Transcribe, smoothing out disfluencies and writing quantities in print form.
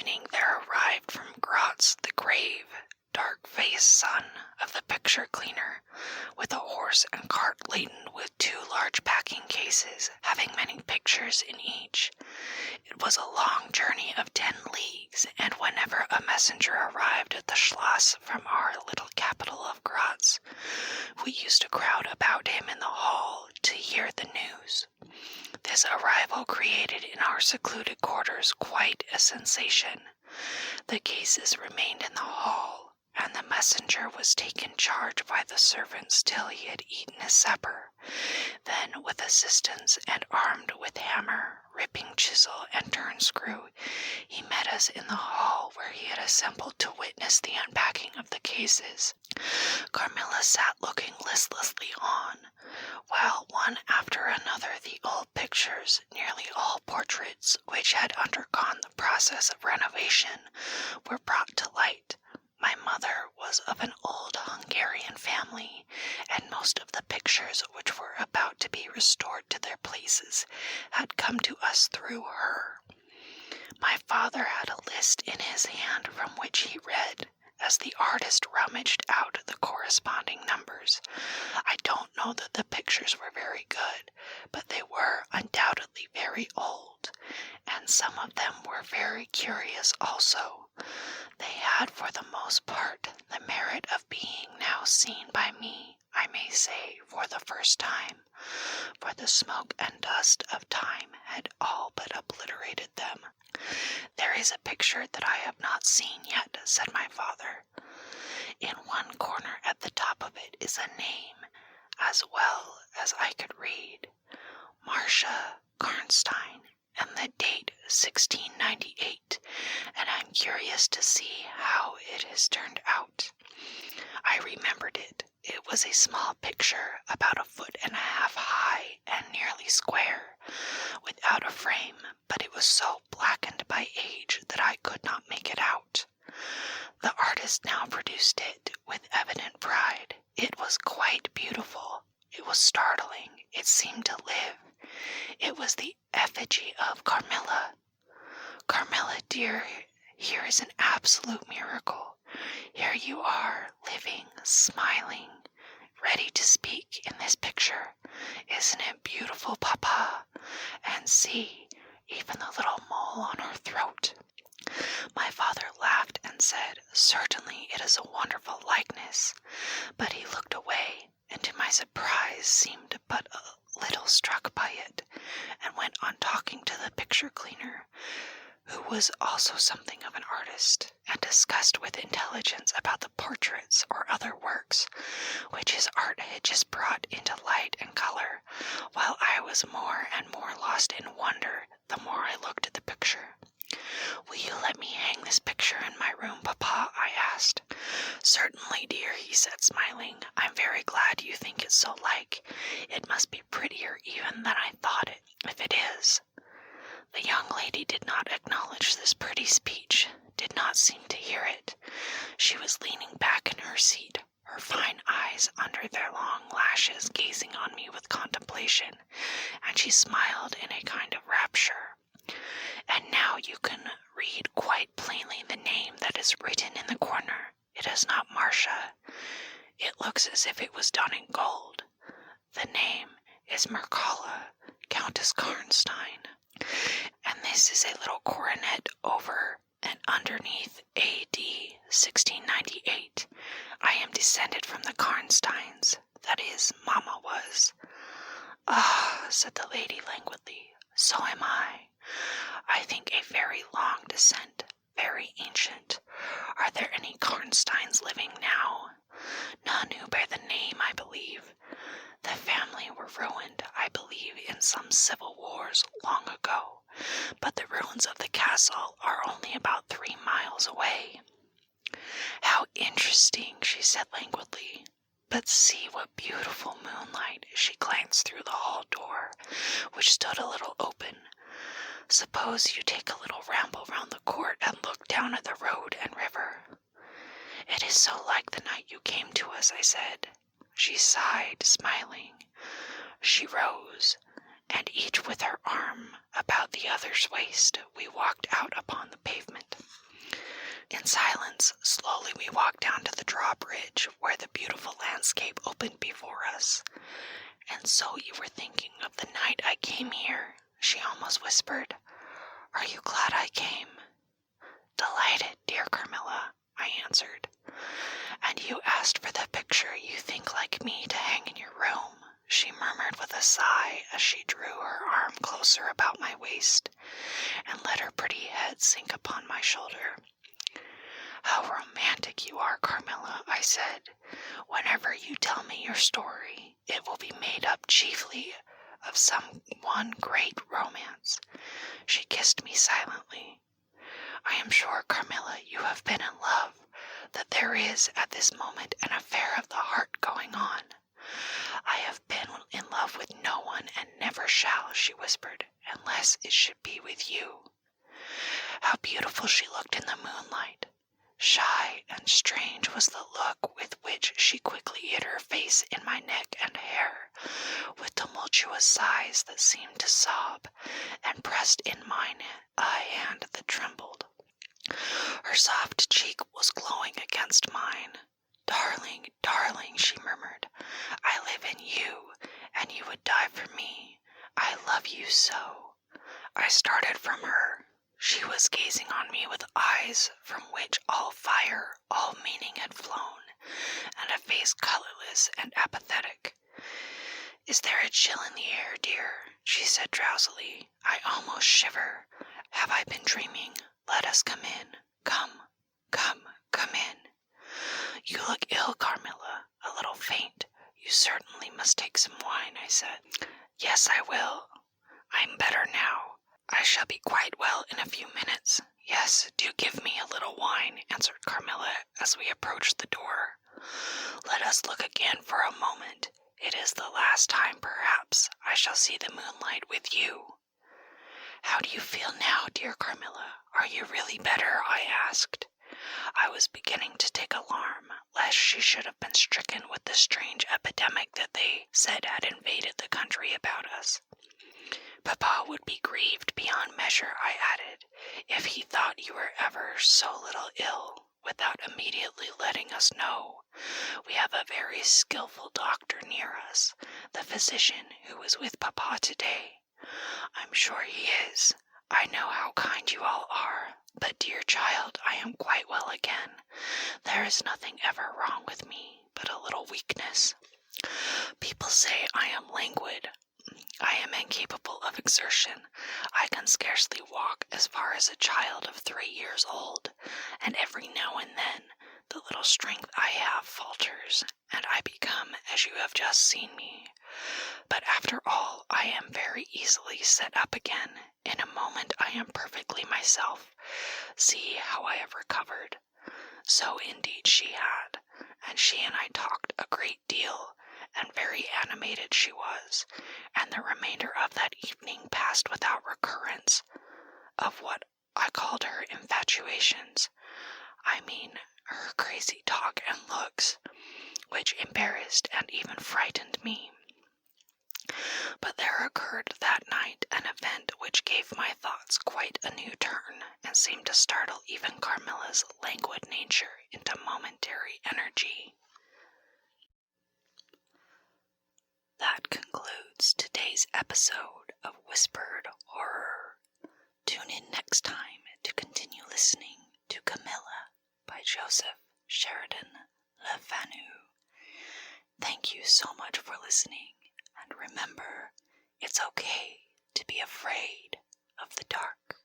evening there arrived from Graz the grave, dark-faced son of the picture cleaner, with a horse and cart laden with 2 large packing cases, having many pictures in each. It was a long journey of 10 leagues, and whenever a messenger arrived at the Schloss from our little capital of Graz, we used to crowd about him in the hall to hear the news. This arrival created in our secluded quarters quite a sensation. The cases remained in the hall, and the messenger was taken charge by the servants till he had eaten his supper. Then, with assistance and armed with hammer, ripping chisel, and turn screw, he met us in the hall where he had assembled to witness the unpacking of the cases. Carmilla sat looking listlessly on, while one after another the old pictures, nearly all portraits, which had undergone the process of renovation, were brought to light. My mother was of an old Hungarian family, and most of the pictures which were about to be restored to their places had come to us through her. My father had a list in his hand from which he read, as the artist rummaged out the corresponding numbers. I don't know that the pictures were very good, but they were undoubtedly very old, and some of them were very curious also. They had for the most part the merit of being now seen by me, I may say, for the first time, for the smoke and dust of time had all but obliterated them. "There is a picture that I have not seen yet," said my father. "In one corner at the top of it is a name, as well as I could read, Marcia Karnstein, and the date 1698, and I'm curious to see how it has turned out." I remembered it. It was a small picture, about 1.5 feet high and nearly square, without a frame, but it was so blackened by age that I could not make it out. The artist now produced it with evident pride. It was quite beautiful. It was startling. It seemed to live. It was the effigy of Carmilla. "Carmilla, dear, here is an absolute miracle. Here you are, living, smiling, ready to speak in this picture. Isn't it beautiful, Papa? And see, even the little mole on her throat." My father laughed and said, "Certainly it is a wonderful likeness," but he looked away, and to my surprise seemed but a little struck by it, and went on talking to the picture cleaner, who was also something of an artist, and discussed with intelligence about the portraits or other works which his art had just brought into light and color, while I was more and more lost in wonder the more I looked at the picture. "Will you let me hang this picture in my room, Papa?" I asked. "Certainly, dear," he said, smiling. "I'm very glad you think it so like. It must be prettier even than I thought it, if it is." The young lady did not acknowledge this pretty speech, did not seem to hear it. She was leaning back in her seat, her fine eyes under their long lashes gazing on me with contemplation, and she smiled in a kind of rapture. "And now you can read quite plainly the name that is written in the corner. It is not Marcia. It looks as if it was done in gold. The name is Mircalla, Countess Karnstein. And this is a little coronet over and underneath A.D. 1698. I am descended from the Karnsteins. That is, Mamma was." "Ah," said the lady languidly, "so am I. I think a very long descent, very ancient. Are there any Karnsteins living now?" "None who bear the name, I believe. The family were ruined, I believe, in some civil wars long ago, but the ruins of the castle are only about 3 miles away." "How interesting," she said languidly. "But see what beautiful moonlight." She glanced through the hall door, which stood a little open. "Suppose you take a little ramble round the court and look down at the road and river." "It is so like the night you came to us," I said. She sighed, smiling. She rose, and each with her arm about the other's waist, we walked out upon the pavement. In silence, slowly we walked down to the drawbridge where the beautiful landscape opened before us. "And so you were thinking of the night I came here," she almost whispered. "Are you glad I came?" "Delighted, dear Carmilla," I answered. "And you asked for the picture you think like me to hang in your room," she murmured with a sigh as she drew her arm closer about my waist and let her pretty head sink upon my shoulder. "How romantic you are, Carmilla," I said. "Whenever you tell me your story, it will be made up chiefly of some one great romance." She kissed me silently. "I am sure, Carmilla, you have been in love, that there is at this moment an affair of the heart going on." "I have been in love with no one and never shall," she whispered, "unless it should be with you." How beautiful she looked in the moonlight. Shy and strange was the look with which she quickly hid her face in my neck and hair, with tumultuous sighs that seemed to sob, and pressed in mine a hand that trembled. Her soft cheek was glowing against mine. "Darling, darling," she murmured, "I live in you, and you would die for me. I love you so." I started from her. She was gazing on me with eyes from which all fire, all meaning had flown, and a face colorless and apathetic. "Is there a chill in the air, dear?" she said drowsily. "I almost shiver. Have I been dreaming? Let us come in. Come, come, come in." "You look ill, Carmilla, a little faint. You certainly must take some wine," I said. "Yes, I will. I'm better now. I shall be quite well in a few minutes." "Yes, do give me a little wine," answered Carmilla as we approached the door. "Let us look again for a moment. It is the last time, perhaps, I shall see the moonlight with you." "How do you feel now, dear Carmilla? Are you really better?" I asked. I was beginning to take alarm, lest she should have been stricken with the strange epidemic that they said had invaded the country about us. "Papa would be grieved beyond measure," I added, "if he thought you were ever so little ill, without immediately letting us know. We have a very skillful doctor near us, the physician who was with Papa today. I'm sure he is. I know how kind you all are, but dear child, I am quite well again. There is nothing ever wrong with me but a little weakness. People say I am languid. I am incapable of exertion. I can scarcely walk as far as a child of 3 years old, and every now and then the little strength I have falters, and I become as you have just seen me. But after all, I am very easily set up again. In a moment I am perfectly myself. See how I have recovered." So indeed she had, and she and I talked a great deal, and very animated she was, and the remainder of that evening passed without recurrence of what I called her infatuations. I mean, her crazy talk and looks, which embarrassed and even frightened me. But there occurred that night an event which gave my thoughts quite a new turn, and seemed to startle even Carmilla's languid nature into momentary energy. That concludes today's episode of Whispered Horror. Tune in next time to continue listening to Carmilla by Joseph Sheridan LeFanu. Thank you so much for listening, and remember, it's okay to be afraid of the dark.